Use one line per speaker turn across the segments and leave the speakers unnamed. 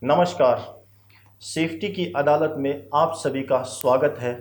नमस्कार। सेफ्टी की अदालत में आप सभी का स्वागत है।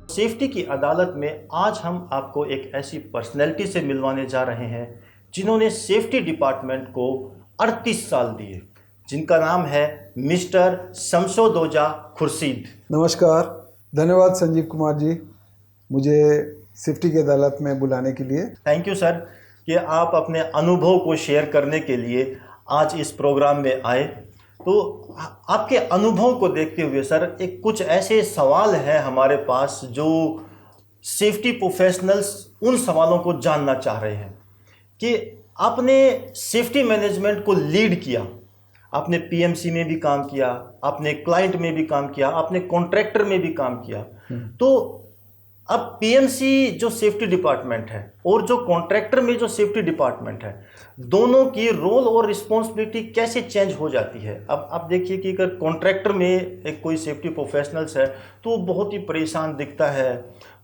सेफ्टी की अदालत में आज हम आपको एक ऐसी पर्सनैलिटी से मिलवाने जा रहे हैं जिन्होंने सेफ्टी डिपार्टमेंट को 38 साल दिए, जिनका नाम है मिस्टर शमशोदोजा खुर्शीद।
नमस्कार, धन्यवाद संजीव कुमार जी मुझे सेफ्टी की अदालत में बुलाने के लिए।
थैंक यू सर कि आप अपने अनुभव को शेयर करने के लिए आज इस प्रोग्राम में आए। तो आपके अनुभव को देखते हुए सर एक कुछ ऐसे सवाल हैं हमारे पास जो सेफ्टी प्रोफेशनल्स उन सवालों को जानना चाह रहे हैं कि आपने सेफ्टी मैनेजमेंट को लीड किया, आपने पीएमसी में भी काम किया, आपने क्लाइंट में भी काम किया, आपने कॉन्ट्रैक्टर में भी काम किया। तो अब पीएमसी जो सेफ्टी डिपार्टमेंट है और जो कॉन्ट्रैक्टर में जो सेफ्टी डिपार्टमेंट है, दोनों की रोल और रिस्पॉन्सिबिलिटी कैसे चेंज हो जाती है। अब आप देखिए कि अगर कॉन्ट्रैक्टर में एक कोई सेफ्टी प्रोफेशनल्स है तो वो बहुत ही परेशान दिखता है,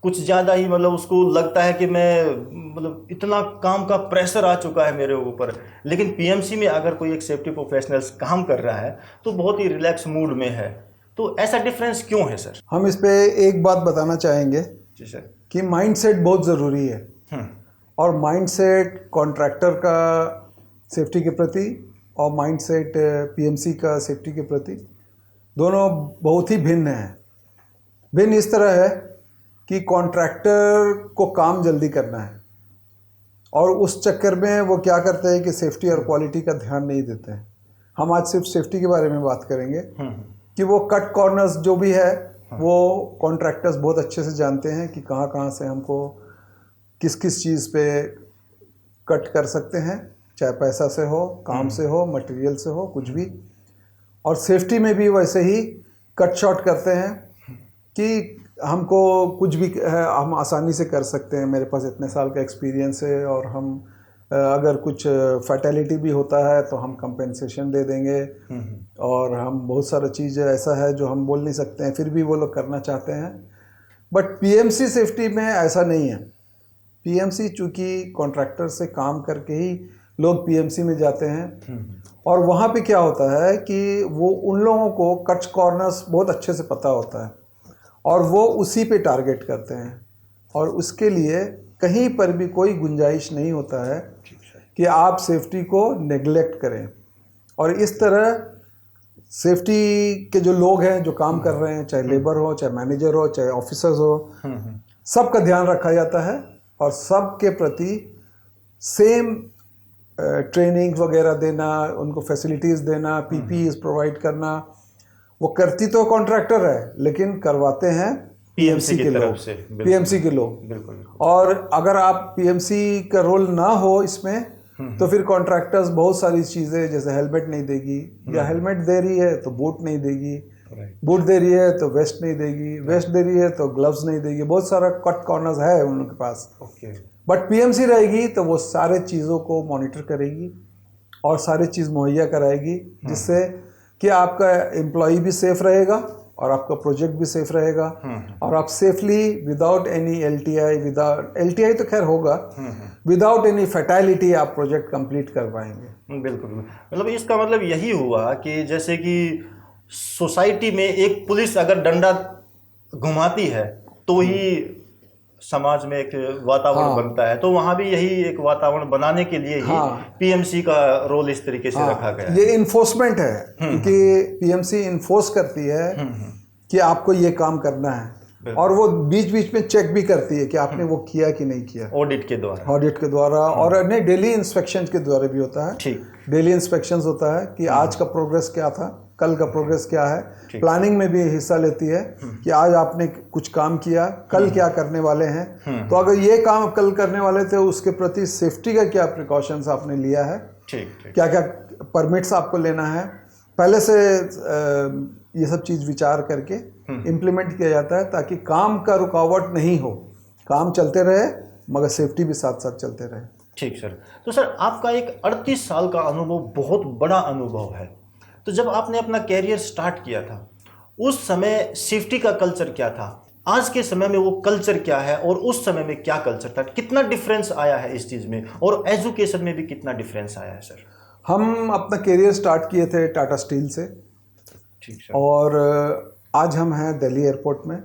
कुछ ज़्यादा ही उसको लगता है कि मैं इतना काम का प्रेशर आ चुका है मेरे ऊपर। लेकिन पीएमसी में अगर कोई एक सेफ्टी प्रोफेशनल्स काम कर रहा है तो बहुत ही रिलैक्स मूड में है। तो ऐसा डिफरेंस क्यों है सर?
हम इस पे एक बात बताना चाहेंगे
जी सर
कि माइंडसेट बहुत ज़रूरी है। और माइंडसेट कॉन्ट्रैक्टर का सेफ्टी के प्रति और माइंडसेट पीएमसी का सेफ्टी के प्रति दोनों बहुत ही भिन्न हैं। भिन्न इस तरह है कि कॉन्ट्रैक्टर को काम जल्दी करना है और उस चक्कर में वो क्या करते हैं कि सेफ्टी और क्वालिटी का ध्यान नहीं देते हैं। हम आज सिर्फ सेफ्टी के बारे में बात करेंगे कि वो कट कॉर्नर्स जो भी है वो कॉन्ट्रैक्टर्स बहुत अच्छे से जानते हैं कि कहाँ कहाँ से हमको किस किस चीज़ पे कट कर सकते हैं, चाहे पैसा से हो, काम से हो, मटेरियल से हो, कुछ भी। और सेफ्टी में भी वैसे ही कट शॉट करते हैं कि हमको कुछ भी है हम आसानी से कर सकते हैं, मेरे पास इतने साल का एक्सपीरियंस है और हम अगर कुछ फैटेलिटी भी होता है तो हम कंपेंसेशन दे देंगे। और हम बहुत सारा चीज़ ऐसा है जो हम बोल नहीं सकते हैं फिर भी वो लोग करना चाहते हैं। बट पीएमसी सेफ्टी में ऐसा नहीं है। पीएमसी चूँकि कॉन्ट्रैक्टर से काम करके ही लोग पीएमसी में जाते हैं और वहाँ पे क्या होता है कि वो उन लोगों को कट कॉर्नर्स बहुत अच्छे से पता होता है और वो उसी पे टारगेट करते हैं और उसके लिए कहीं पर भी कोई गुंजाइश नहीं होता है कि आप सेफ्टी को नेग्लेक्ट करें। और इस तरह सेफ्टी के जो लोग हैं जो काम कर रहे हैं, चाहे लेबर हो, चाहे मैनेजर हो, चाहे ऑफिसर्स हो, सबका ध्यान रखा जाता है और सबके प्रति सेम ट्रेनिंग वगैरह देना, उनको फैसिलिटीज़ देना, पीपीईज प्रोवाइड करना। वो करती तो कॉन्ट्रैक्टर है लेकिन करवाते हैं पीएमसी के लोग, पीएमसी के लोग।
बिल्कुल।
और अगर आप पीएमसी का रोल ना हो इसमें तो फिर कॉन्ट्रैक्टर्स बहुत सारी चीज़ें जैसे हेलमेट नहीं देगी या हेलमेट दे रही है तो बूट नहीं देगी, बूट दे रही है तो वेस्ट नहीं देगी, वेस्ट दे रही है तो ग्लव्स नहीं देगी। बहुत सारा कट कॉर्नर्स है उनके पास। बट पीएमसी रहेगी तो वो सारे चीज़ों को मॉनिटर करेगी और सारी चीज़ मुहैया कराएगी जिससे कि आपका एम्प्लॉई भी सेफ रहेगा और आपका प्रोजेक्ट भी सेफ रहेगा और आप safely without any LTI, without LTI तो खैर होगा, विदाउट एनी फैटेलिटी आप प्रोजेक्ट कंप्लीट कर पाएंगे।
बिल्कुल। इसका मतलब यही हुआ कि जैसे कि सोसाइटी में एक पुलिस अगर डंडा घुमाती है तो ही समाज में एक वातावरण बनता है, तो वहाँ भी यही एक वातावरण बनाने के लिए ही पीएमसी का रोल इस तरीके से रखा गया है।
ये इन्फोर्समेंट है क्योंकि पीएमसी इन्फोर्स करती है कि आपको ये काम करना है और वो बीच बीच में चेक भी करती है कि आपने वो किया कि नहीं किया,
ऑडिट के द्वारा
और नहीं डेली इंस्पेक्शन के द्वारा भी होता है।
ठीक,
डेली इंस्पेक्शन होता है कि आज का प्रोग्रेस क्या था, कल का प्रोग्रेस क्या है। प्लानिंग में भी हिस्सा लेती है कि आज आपने कुछ काम किया, कल क्या करने वाले हैं। तो अगर ये काम कल करने वाले थे उसके प्रति सेफ्टी का क्या प्रिकॉशंस आपने लिया है, क्या क्या परमिट्स आपको लेना है, पहले से ये सब चीज़ विचार करके इम्प्लीमेंट किया जाता है ताकि काम का रुकावट नहीं हो, काम चलते रहे मगर सेफ्टी भी साथ साथ चलते रहे।
ठीक सर। तो सर आपका एक 38 साल का अनुभव बहुत बड़ा अनुभव है। तो जब आपने अपना कैरियर स्टार्ट किया था उस समय सेफ्टी का कल्चर क्या था, आज के समय में वो कल्चर क्या है, और उस समय में क्या कल्चर था, कितना डिफरेंस आया है इस चीज़ में, और एजुकेशन में भी कितना डिफरेंस आया है सर?
हम अपना करियर स्टार्ट किए थे टाटा स्टील से,
ठीक सर।
और आज हम हैं दिल्ली एयरपोर्ट में।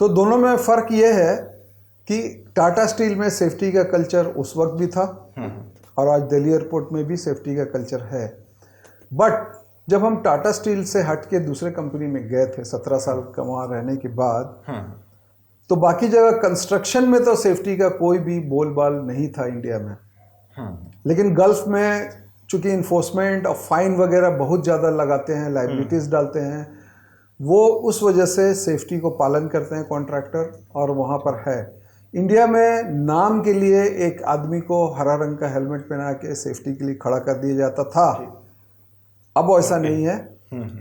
तो दोनों में फ़र्क ये है कि टाटा स्टील में सेफ्टी का कल्चर उस वक्त भी था और आज दिल्ली एयरपोर्ट में भी सेफ्टी का कल्चर है। बट जब हम टाटा स्टील से हट के दूसरे कंपनी में गए थे 17 साल का वहाँ रहने के बाद, तो बाकी जगह कंस्ट्रक्शन में तो सेफ्टी का कोई भी बोलबाल नहीं था इंडिया में। लेकिन गल्फ में चूंकि इन्फोर्समेंट और फाइन वगैरह बहुत ज़्यादा लगाते हैं, लाइबिलिटीज़ डालते हैं, वो उस वजह से सेफ्टी को पालन करते हैं कॉन्ट्रैक्टर, और वहाँ पर है। इंडिया में नाम के लिए एक आदमी को हरा रंग का हेलमेट पहना के सेफ्टी के लिए खड़ा कर दिया जाता था, अब ऐसा नहीं है।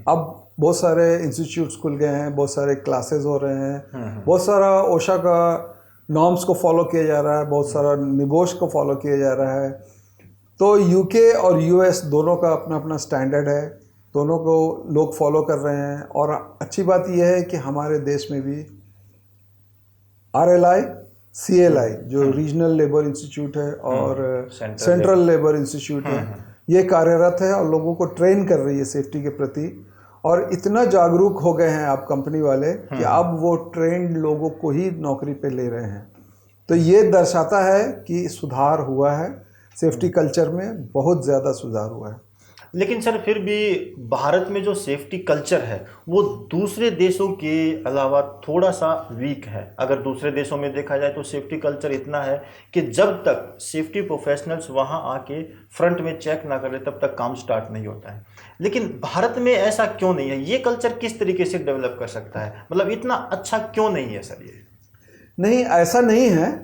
अब बहुत सारे इंस्टीट्यूट्स खुल गए हैं, बहुत सारे क्लासेस हो रहे हैं, बहुत सारा ओशा का नॉर्म्स को फॉलो किया जा रहा है, बहुत सारा निबोश को फॉलो किया जा रहा है। तो यूके और यूएस दोनों का अपना अपना स्टैंडर्ड है, दोनों को लोग फॉलो कर रहे हैं। और अच्छी बात यह है कि हमारे देश में भी RLI CLI जो रीजनल लेबर इंस्टीट्यूट है और सेंट्रल लेबर इंस्टीट्यूट है, ये कार्यरत है और लोगों को ट्रेन कर रही है सेफ्टी के प्रति। और इतना जागरूक हो गए हैं आप कंपनी वाले कि अब वो ट्रेंड लोगों को ही नौकरी पे ले रहे हैं। तो ये दर्शाता है कि सुधार हुआ है, सेफ्टी कल्चर में बहुत ज़्यादा सुधार हुआ है।
लेकिन सर फिर भी भारत में जो सेफ्टी कल्चर है वो दूसरे देशों के अलावा थोड़ा सा वीक है। अगर दूसरे देशों में देखा जाए तो सेफ्टी कल्चर इतना है कि जब तक सेफ्टी प्रोफेशनल्स वहां आके फ्रंट में चेक ना कर ले तब तक काम स्टार्ट नहीं होता है। लेकिन भारत में ऐसा क्यों नहीं है? ये कल्चर किस तरीके से डेवलप कर सकता है? मतलब इतना अच्छा क्यों नहीं है सर? ये
नहीं, ऐसा नहीं है।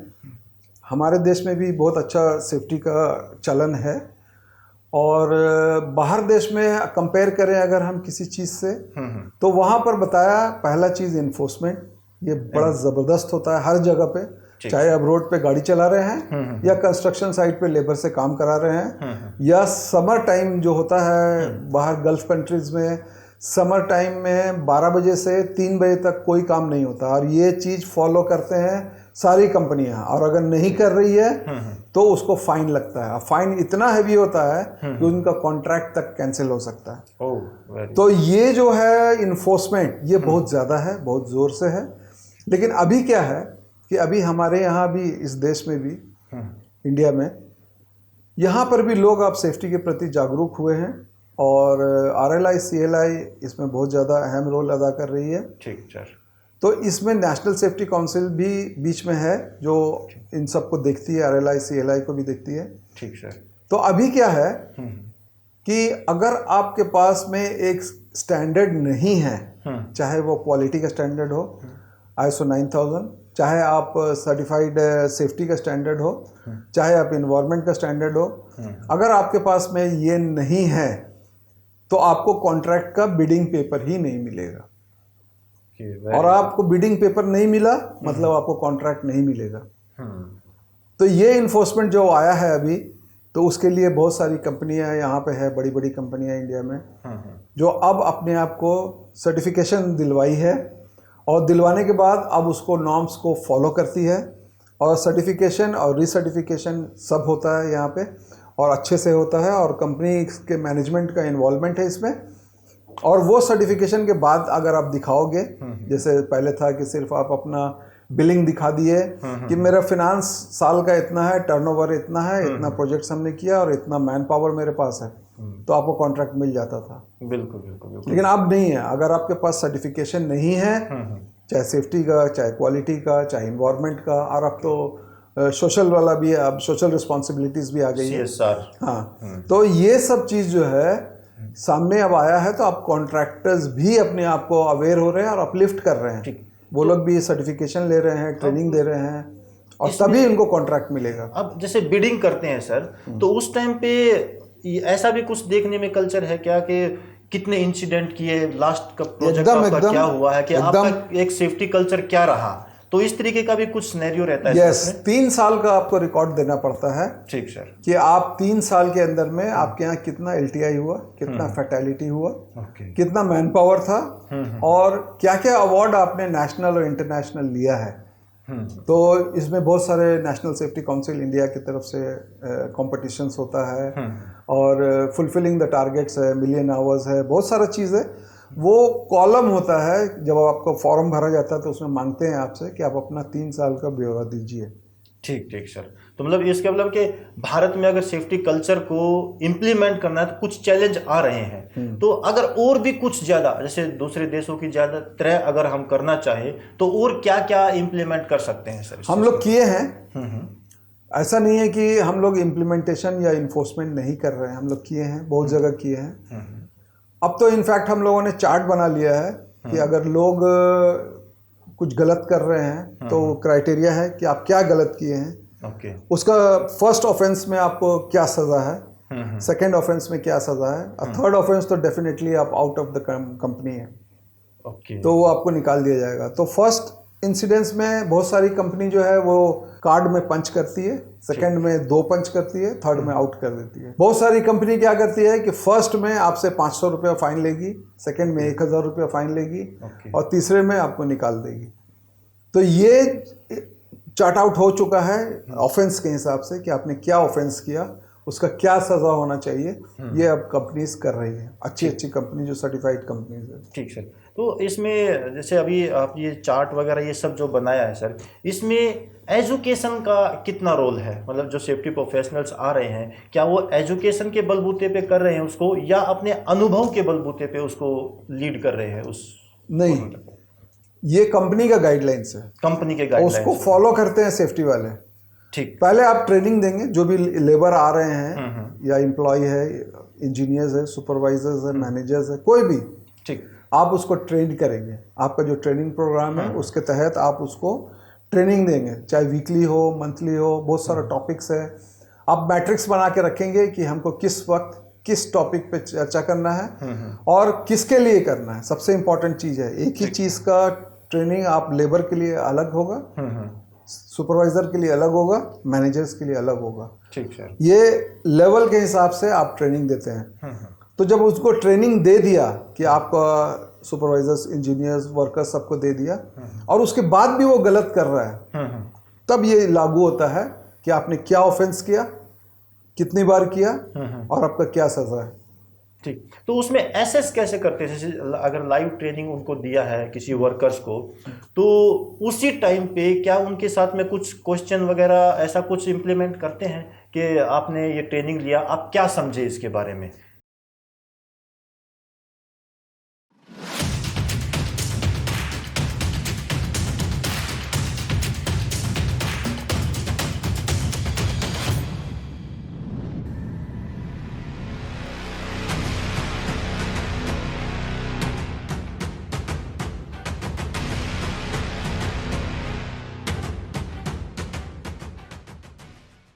हमारे देश में भी बहुत अच्छा सेफ्टी का चलन है, और बाहर देश में कंपेयर करें अगर हम किसी चीज़ से, तो वहाँ पर बताया पहला चीज़ इन्फोर्समेंट, ये बड़ा ज़बरदस्त होता है हर जगह पे, चाहे आप रोड पे गाड़ी चला रहे हैं या कंस्ट्रक्शन साइट पे लेबर से काम करा रहे हैं, या समर टाइम जो होता है बाहर गल्फ कंट्रीज में, समर टाइम में 12 बजे से 3 बजे तक कोई काम नहीं होता, और ये चीज़ फॉलो करते हैं सारी कंपनियां। और अगर नहीं कर रही है तो उसको फाइन लगता है, फाइन इतना हैवी होता है कि उनका कॉन्ट्रैक्ट तक कैंसिल हो सकता है। तो ये जो है इन्फोर्समेंट, ये बहुत ज़्यादा है, बहुत ज़ोर से है। लेकिन अभी क्या है कि अभी हमारे यहाँ भी, इस देश में भी, इंडिया में, यहाँ पर भी लोग अब सेफ्टी के प्रति जागरूक हुए हैं, और RLI CLI इसमें बहुत ज़्यादा अहम रोल अदा कर रही है।
ठीक सर।
तो इसमें नेशनल सेफ्टी काउंसिल भी बीच में है जो इन सबको देखती है, RLI CLI को भी देखती है। ठीक सर। तो अभी क्या है कि अगर आपके पास में एक स्टैंडर्ड नहीं है, चाहे वो क्वालिटी का स्टैंडर्ड हो, ISO 9000, चाहे आप सर्टिफाइड सेफ्टी का स्टैंडर्ड हो, चाहे आप इन्वायरमेंट का स्टैंडर्ड हो, अगर आपके पास में ये नहीं है तो आपको कॉन्ट्रैक्ट का बिडिंग पेपर ही नहीं मिलेगा। और आपको बिडिंग पेपर नहीं मिला मतलब आपको कॉन्ट्रैक्ट नहीं मिलेगा। तो ये इन्फोर्समेंट जो आया है अभी, तो उसके लिए बहुत सारी कंपनियां यहाँ पे है, बड़ी बड़ी कंपनियां इंडिया में, जो अब अपने आप को सर्टिफिकेशन दिलवाई है, और दिलवाने के बाद अब उसको नॉर्म्स को फॉलो करती है, और सर्टिफिकेशन और रीसर्टिफिकेशन सब होता है यहाँ पे, और अच्छे से होता है, और कंपनी के मैनेजमेंट का इन्वॉल्वमेंट है इसमें। और वो सर्टिफिकेशन के बाद अगर आप दिखाओगे, जैसे पहले था कि सिर्फ आप अपना बिलिंग दिखा दिए कि मेरा फिनांस साल का इतना है, टर्नओवर इतना है, इतना प्रोजेक्ट्स हमने किया और इतना मैन पावर मेरे पास है, तो आपको कॉन्ट्रैक्ट मिल जाता था।
बिल्कुल बिल्कुल।
लेकिन अब नहीं है। अगर आपके पास सर्टिफिकेशन नहीं है, चाहे सेफ्टी का, चाहे क्वालिटी का, चाहे इन्वायरमेंट का, और अब तो सोशल वाला भी है, अब सोशल रिस्पॉन्सिबिलिटीज भी आ गई है। हाँ, तो ये सब चीज़ जो है सामने अब आया है, तो अब कॉन्ट्रैक्टर्स भी अपने आप को अवेयर हो रहे हैं और अपलिफ्ट कर रहे हैं। वो लोग भी सर्टिफिकेशन ले रहे हैं, ट्रेनिंग दे रहे हैं, और तभी उनको कॉन्ट्रैक्ट मिलेगा।
अब जैसे बिडिंग करते हैं सर, तो उस टाइम पे ऐसा भी कुछ देखने में कल्चर है क्या कि कितने इंसिडेंट किए, लास्ट का प्रोजेक्ट आपका क्या हुआ है, कि आपका एक सेफ्टी कल्चर क्या रहा? तो इस तरीके का भी कुछ सिनेरियो रहता है
यस,
इसमें?
3 साल का आपको रिकॉर्ड देना पड़ता है।
ठीक सर।
कि आप 3 साल के अंदर में आपके यहाँ कितना LTI हुआ, कितना फैटेलिटी हुआ,
ओके।
कितना मैन पावर था, और क्या क्या अवार्ड आपने नेशनल और इंटरनेशनल लिया है। तो इसमें बहुत सारे नेशनल सेफ्टी काउंसिल इंडिया की तरफ से कॉम्पिटिशन्स होता है, और फुलफिलिंग द टारगेट्स है, मिलियन आवर्स है, बहुत सारा चीज़ है। वो कॉलम होता है, जब आपका फॉर्म भरा जाता है तो उसमें मांगते हैं आपसे कि आप अपना 3 साल का ब्यौरा दीजिए।
ठीक ठीक सर। तो मतलब इसका मतलब कि भारत में अगर सेफ्टी कल्चर को इम्प्लीमेंट करना है तो कुछ चैलेंज आ रहे हैं, तो अगर और भी कुछ ज़्यादा जैसे दूसरे देशों की ज़्यादा तरह अगर हम करना चाहें तो और क्या क्या इम्प्लीमेंट कर सकते हैं सर?
हम लोग किए हैं, ऐसा नहीं है कि हम लोग इम्प्लीमेंटेशन या इन्फोर्समेंट नहीं कर रहे हैं, हम लोग किए हैं, बहुत जगह किए हैं। अब तो इनफैक्ट हम लोगों ने चार्ट बना लिया है कि अगर लोग कुछ गलत कर रहे हैं तो क्राइटेरिया है कि आप क्या गलत किए हैं।
ओके।
उसका फर्स्ट ऑफेंस में आपको क्या सज़ा है, सेकेंड ऑफेंस में क्या सज़ा है, और थर्ड ऑफेंस तो डेफिनेटली आप आउट ऑफ द कंपनी है,
ओके।
तो वो आपको निकाल दिया जाएगा। तो फर्स्ट इंसिडेंस में बहुत सारी कंपनी जो है वो कार्ड में पंच करती है, सेकंड में 2 पंच करती है, थर्ड में आउट कर देती है। बहुत सारी कंपनी क्या करती है कि फर्स्ट में आपसे 500 रुपया फाइन लेगी, सेकंड में 1000 रुपया फाइन लेगी, और तीसरे में आपको निकाल देगी। तो ये चार्ट आउट हो चुका है ऑफेंस के हिसाब से कि आपने क्या ऑफेंस किया, उसका क्या सज़ा होना चाहिए। ये अब कंपनीज कर रही है, अच्छी अच्छी कंपनी जो सर्टिफाइड कंपनीज है।
ठीक सर। तो इसमें जैसे अभी आप ये चार्ट वगैरह ये सब जो बनाया है सर, इसमें एजुकेशन का कितना रोल है? मतलब जो सेफ्टी प्रोफेशनल्स आ रहे हैं, क्या वो एजुकेशन के बलबूते पे कर रहे हैं उसको, या अपने अनुभव के बलबूते पे उसको लीड कर रहे हैं? उस
नहीं, ये कंपनी का गाइडलाइंस है,
कंपनी के गाइडलाइंस
उसको फॉलो करते हैं सेफ्टी वाले।
ठीक।
पहले आप ट्रेनिंग देंगे, जो भी लेबर आ रहे हैं या एम्प्लॉय है, इंजीनियर्स है, सुपरवाइजर्स है, मैनेजर्स है, कोई भी, ठीक, आप उसको ट्रेन करेंगे। आपका जो ट्रेनिंग प्रोग्राम है उसके तहत आप उसको ट्रेनिंग देंगे, चाहे वीकली हो, मंथली हो, बहुत सारा टॉपिक्स है। आप मैट्रिक्स बना के रखेंगे कि हमको किस वक्त किस टॉपिक पे चर्चा करना है और किसके लिए करना है। सबसे इम्पोर्टेंट चीज़ है, एक ही चीज़ का ट्रेनिंग आप लेबर के लिए अलग होगा, सुपरवाइजर के लिए अलग होगा, मैनेजर्स के लिए अलग होगा।
ठीक सर।
ये लेवल के हिसाब से आप ट्रेनिंग देते हैं। तो जब उसको ट्रेनिंग दे दिया कि आपका सुपरवाइजर्स, इंजीनियर्स, वर्कर्स सबको दे दिया, और उसके बाद भी वो गलत कर रहा है, तब ये लागू होता है कि आपने क्या ऑफेंस किया, कितनी बार किया, और आपका क्या सजा है।
ठीक। तो उसमें एसेस कैसे करते हैं? जैसे अगर लाइव ट्रेनिंग उनको दिया है किसी वर्कर्स को, तो उसी टाइम पे क्या उनके साथ में कुछ क्वेश्चन वगैरह ऐसा कुछ इम्प्लीमेंट करते हैं कि आपने ये ट्रेनिंग लिया, आप क्या समझे इसके बारे में,